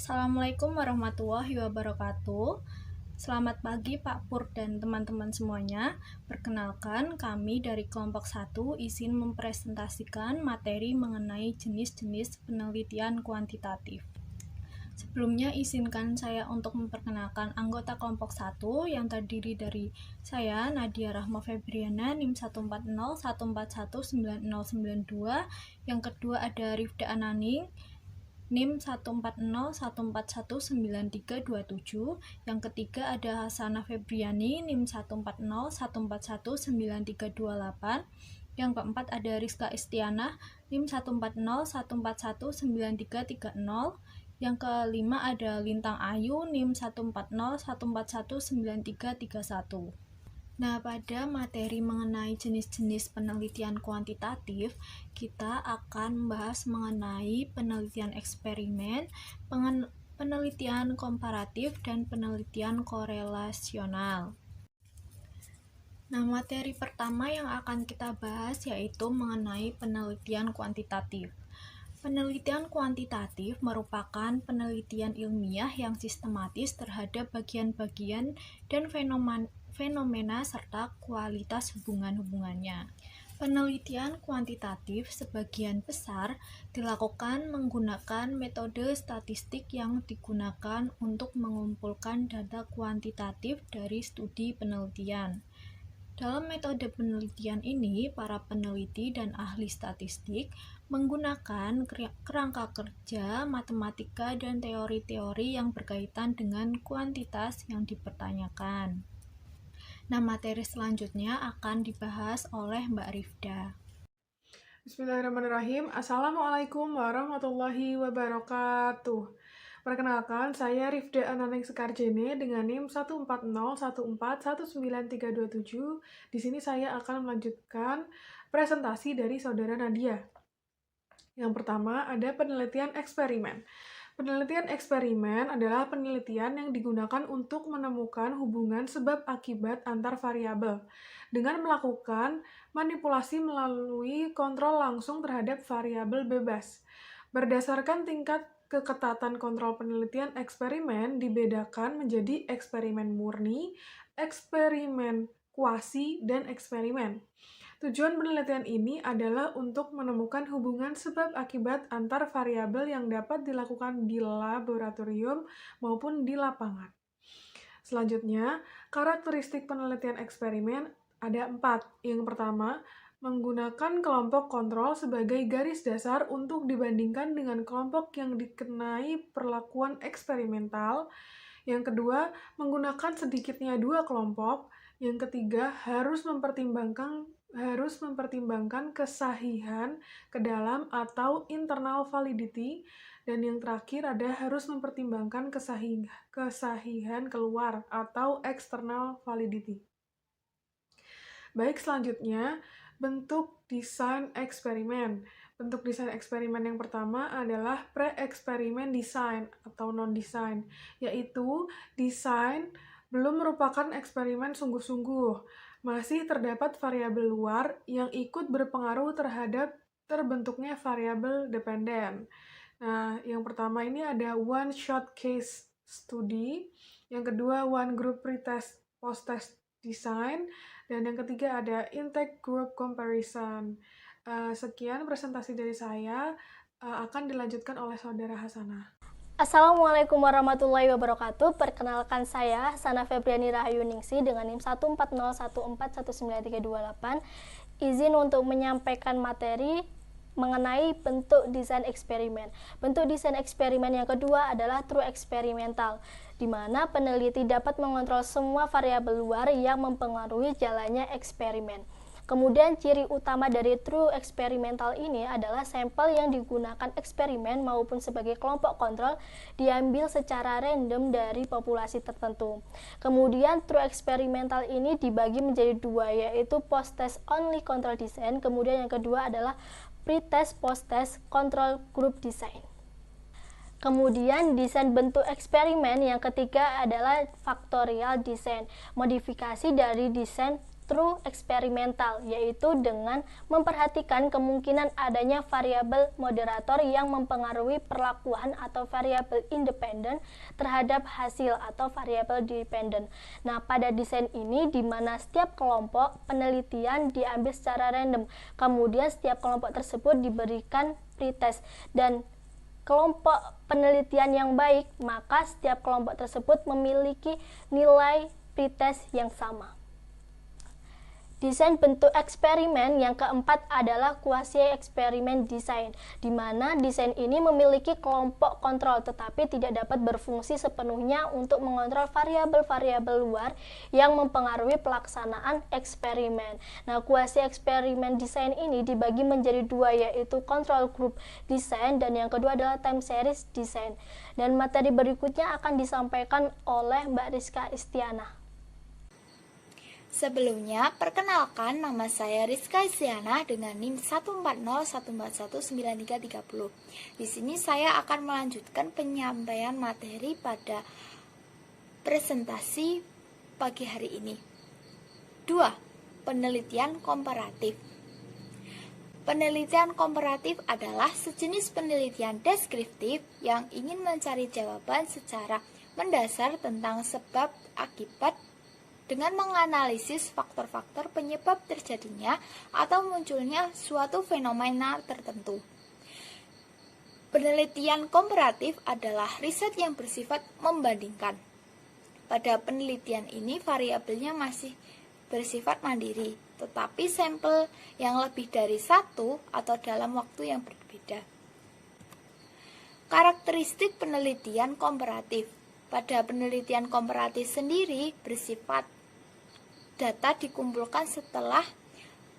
Assalamualaikum warahmatullahi wabarakatuh. Selamat pagi Pak Pur dan teman-teman semuanya. Perkenalkan, kami dari kelompok 1 izin mempresentasikan materi mengenai jenis-jenis penelitian kuantitatif. Sebelumnya izinkan saya untuk memperkenalkan anggota kelompok 1 yang terdiri dari saya, Nadia Rahma Febriana, NIM 14014190092. Yang kedua ada Rifda Ananing, NIM 140141937. Yang ketiga ada Hasanah Febriani, NIM 140141938. Yang keempat ada Rizka Istianah, NIM 140141930. Yang kelima ada Lintang Ayu, NIM 140141931. Nah, pada materi mengenai jenis-jenis penelitian kuantitatif, kita akan membahas mengenai penelitian eksperimen, penelitian komparatif, dan penelitian korelasional. Nah, materi pertama yang akan kita bahas yaitu mengenai penelitian kuantitatif. Penelitian kuantitatif merupakan penelitian ilmiah yang sistematis terhadap bagian-bagian dan fenomena serta kualitas hubungan-hubungannya. Penelitian kuantitatif sebagian besar dilakukan menggunakan metode statistik yang digunakan untuk mengumpulkan data kuantitatif dari studi penelitian. Dalam metode penelitian ini, para peneliti dan ahli statistik menggunakan kerangka kerja, matematika, dan teori-teori yang berkaitan dengan kuantitas yang dipertanyakan. Nah, materi selanjutnya akan dibahas oleh Mbak Rifda. Bismillahirrahmanirrahim. Assalamualaikum warahmatullahi wabarakatuh. Perkenalkan, saya Rifda Ananing Sekarjene dengan NIM 140141937. Di sini saya akan melanjutkan presentasi dari saudara Nadia. Yang pertama ada penelitian eksperimen. Penelitian eksperimen adalah penelitian yang digunakan untuk menemukan hubungan sebab akibat antar variabel dengan melakukan manipulasi melalui kontrol langsung terhadap variabel bebas. Berdasarkan tingkat keketatan kontrol penelitian eksperimen dibedakan menjadi eksperimen murni, eksperimen kuasi, dan eksperimen. Tujuan penelitian ini adalah untuk menemukan hubungan sebab akibat antar variabel yang dapat dilakukan di laboratorium maupun di lapangan. Selanjutnya, karakteristik penelitian eksperimen ada 4. Yang pertama, menggunakan kelompok kontrol sebagai garis dasar untuk dibandingkan dengan kelompok yang dikenai perlakuan eksperimental. Yang kedua, menggunakan sedikitnya 2 kelompok. Yang ketiga, harus mempertimbangkan kesahihan ke dalam atau internal validity. Dan yang terakhir ada harus mempertimbangkan kesahihan keluar atau external validity. Baik, selanjutnya bentuk desain eksperimen. Bentuk desain eksperimen yang pertama adalah pre-eksperimen design atau non-design, yaitu desain belum merupakan eksperimen sungguh-sungguh. Masih terdapat variabel luar yang ikut berpengaruh terhadap terbentuknya variabel dependen. Nah, yang pertama ini ada one shot case study, yang kedua one group pretest post-test design, dan yang ketiga ada intake group comparison. Sekian presentasi dari saya, akan dilanjutkan oleh saudara Hasanah. Assalamualaikum warahmatullahi wabarakatuh. Perkenalkan saya Hasanah Febriani Rahayu Ningsi dengan NIM 140141938. Izin untuk menyampaikan materi mengenai bentuk desain eksperimen. Bentuk desain eksperimen yang kedua adalah true eksperimental, di mana peneliti dapat mengontrol semua variabel luar yang mempengaruhi jalannya eksperimen. Kemudian ciri utama dari true eksperimental ini adalah sampel yang digunakan eksperimen maupun sebagai kelompok kontrol diambil secara random dari populasi tertentu. Kemudian true eksperimental ini dibagi menjadi 2, yaitu post-test only control design, kemudian yang kedua adalah pre-test post-test control group design. Kemudian desain bentuk eksperimen yang ketiga adalah factorial design, modifikasi dari desain true eksperimental, yaitu dengan memperhatikan kemungkinan adanya variabel moderator yang mempengaruhi perlakuan atau variabel independen terhadap hasil atau variabel dependen. Nah, pada desain ini di mana setiap kelompok penelitian diambil secara random, kemudian setiap kelompok tersebut diberikan pretest, dan kelompok penelitian yang baik, maka setiap kelompok tersebut memiliki nilai pretest yang sama. Desain bentuk eksperimen yang keempat adalah quasi-eksperimen design, di mana desain ini memiliki kelompok kontrol tetapi tidak dapat berfungsi sepenuhnya untuk mengontrol variabel-variabel luar yang mempengaruhi pelaksanaan eksperimen. Nah, quasi-eksperimen desain ini dibagi menjadi dua, yaitu control group design dan yang kedua adalah time series design. Dan materi berikutnya akan disampaikan oleh Mbak Rizka Istiana. Sebelumnya, perkenalkan nama saya Rizka Istiana dengan NIM 140141930. Di sini saya akan melanjutkan penyampaian materi pada presentasi pagi hari ini. 2. Penelitian komparatif. Penelitian komparatif adalah sejenis penelitian deskriptif yang ingin mencari jawaban secara mendasar tentang sebab akibat dengan menganalisis faktor-faktor penyebab terjadinya atau munculnya suatu fenomena tertentu. Penelitian komparatif adalah riset yang bersifat membandingkan. Pada penelitian ini variabelnya masih bersifat mandiri, tetapi sampel yang lebih dari satu atau dalam waktu yang berbeda. Karakteristik penelitian komparatif. Pada penelitian komparatif sendiri bersifat data dikumpulkan setelah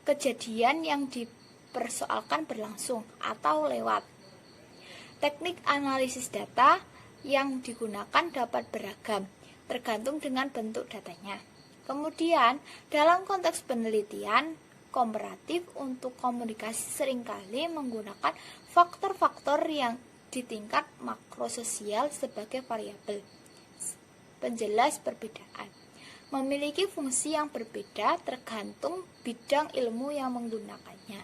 kejadian yang dipersoalkan berlangsung atau lewat. Teknik analisis data yang digunakan dapat beragam, tergantung dengan bentuk datanya. Kemudian, dalam konteks penelitian komparatif untuk komunikasi seringkali menggunakan faktor-faktor yang di tingkat makrososial sebagai variabel penjelas perbedaan. Memiliki fungsi yang berbeda tergantung bidang ilmu yang menggunakannya.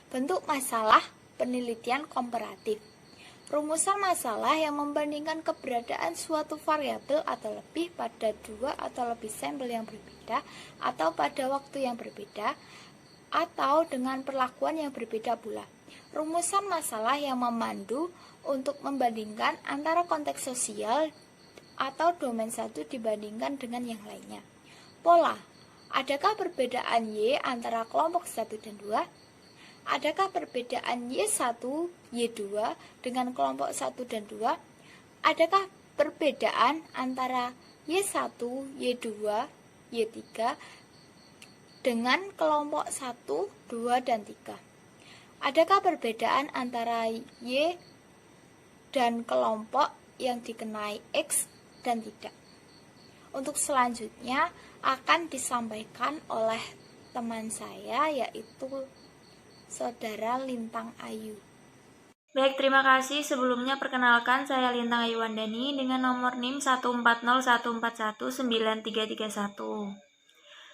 Bentuk masalah penelitian komparatif. Rumusan masalah yang membandingkan keberadaan suatu variabel atau lebih pada dua atau lebih sampel yang berbeda atau pada waktu yang berbeda atau dengan perlakuan yang berbeda pula. Rumusan masalah yang memandu untuk membandingkan antara konteks sosial atau domain satu dibandingkan dengan yang lainnya. Pola. Adakah perbedaan Y antara kelompok 1 dan 2? Adakah perbedaan Y1, Y2 dengan kelompok 1 dan 2? Adakah perbedaan antara Y1, Y2, Y3 dengan kelompok 1, 2, dan 3? Adakah perbedaan antara Y dan kelompok yang dikenai X dan tidak? Untuk selanjutnya akan disampaikan oleh teman saya, yaitu Saudara Lintang Ayu. Baik, terima kasih. Sebelumnya perkenalkan, saya Lintang Ayu Wandani dengan nomor NIM 14014193331.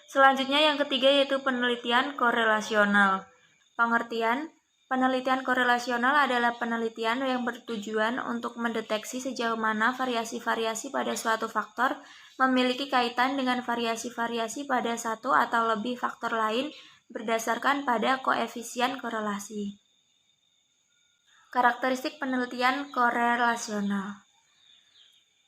Selanjutnya yang ketiga yaitu penelitian korelasional. Pengertian: penelitian korelasional adalah penelitian yang bertujuan untuk mendeteksi sejauh mana variasi-variasi pada suatu faktor memiliki kaitan dengan variasi-variasi pada satu atau lebih faktor lain berdasarkan pada koefisien korelasi. Karakteristik penelitian korelasional.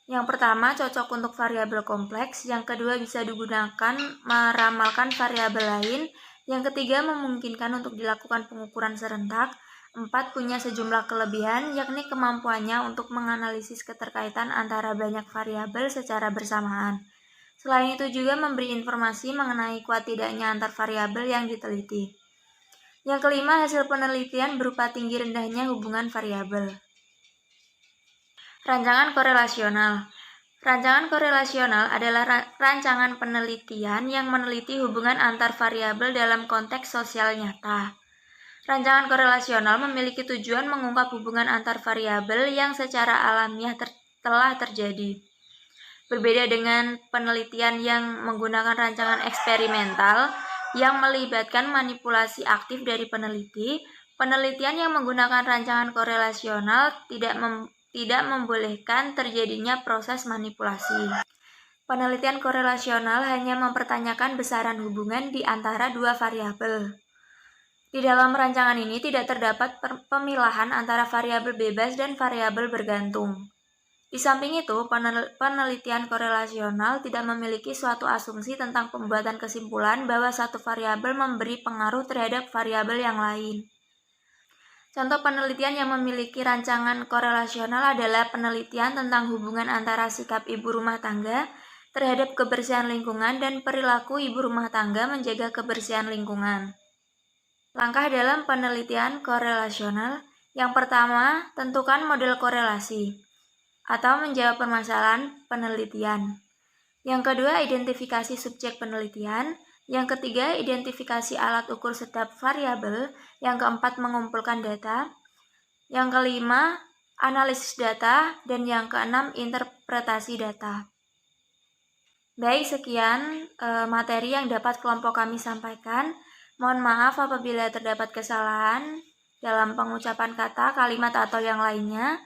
Yang pertama, cocok untuk variabel kompleks. Yang kedua, bisa digunakan meramalkan variabel lain. Yang ketiga, memungkinkan untuk dilakukan pengukuran serentak. 4, punya sejumlah kelebihan, yakni kemampuannya untuk menganalisis keterkaitan antara banyak variabel secara bersamaan. Selain itu juga memberi informasi mengenai kuat tidaknya antar variabel yang diteliti. Yang kelima, hasil penelitian berupa tinggi rendahnya hubungan variabel. Rancangan korelasional. Rancangan korelasional adalah rancangan penelitian yang meneliti hubungan antar variabel dalam konteks sosial nyata. Rancangan korelasional memiliki tujuan mengungkap hubungan antar variabel yang secara alamiah telah terjadi. Berbeda dengan penelitian yang menggunakan rancangan eksperimental yang melibatkan manipulasi aktif dari peneliti, penelitian yang menggunakan rancangan korelasional tidak membolehkan terjadinya proses manipulasi. Penelitian korelasional hanya mempertanyakan besaran hubungan di antara dua variabel. Di dalam rancangan ini tidak terdapat pemilahan antara variabel bebas dan variabel bergantung. Di samping itu, penelitian korelasional tidak memiliki suatu asumsi tentang pembuatan kesimpulan bahwa satu variabel memberi pengaruh terhadap variabel yang lain. Contoh penelitian yang memiliki rancangan korelasional adalah penelitian tentang hubungan antara sikap ibu rumah tangga terhadap kebersihan lingkungan dan perilaku ibu rumah tangga menjaga kebersihan lingkungan. Langkah dalam penelitian korelasional. Yang pertama, tentukan model korelasi atau menjawab permasalahan penelitian. Yang kedua, identifikasi subjek penelitian. Yang ketiga, identifikasi alat ukur setiap variabel. Yang keempat, mengumpulkan data. Yang kelima, analisis data. Dan yang keenam, interpretasi data. Baik, sekian materi yang dapat kelompok kami sampaikan. Mohon maaf apabila terdapat kesalahan dalam pengucapan kata, kalimat, atau yang lainnya.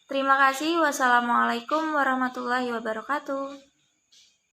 Terima kasih. Wassalamualaikum warahmatullahi wabarakatuh.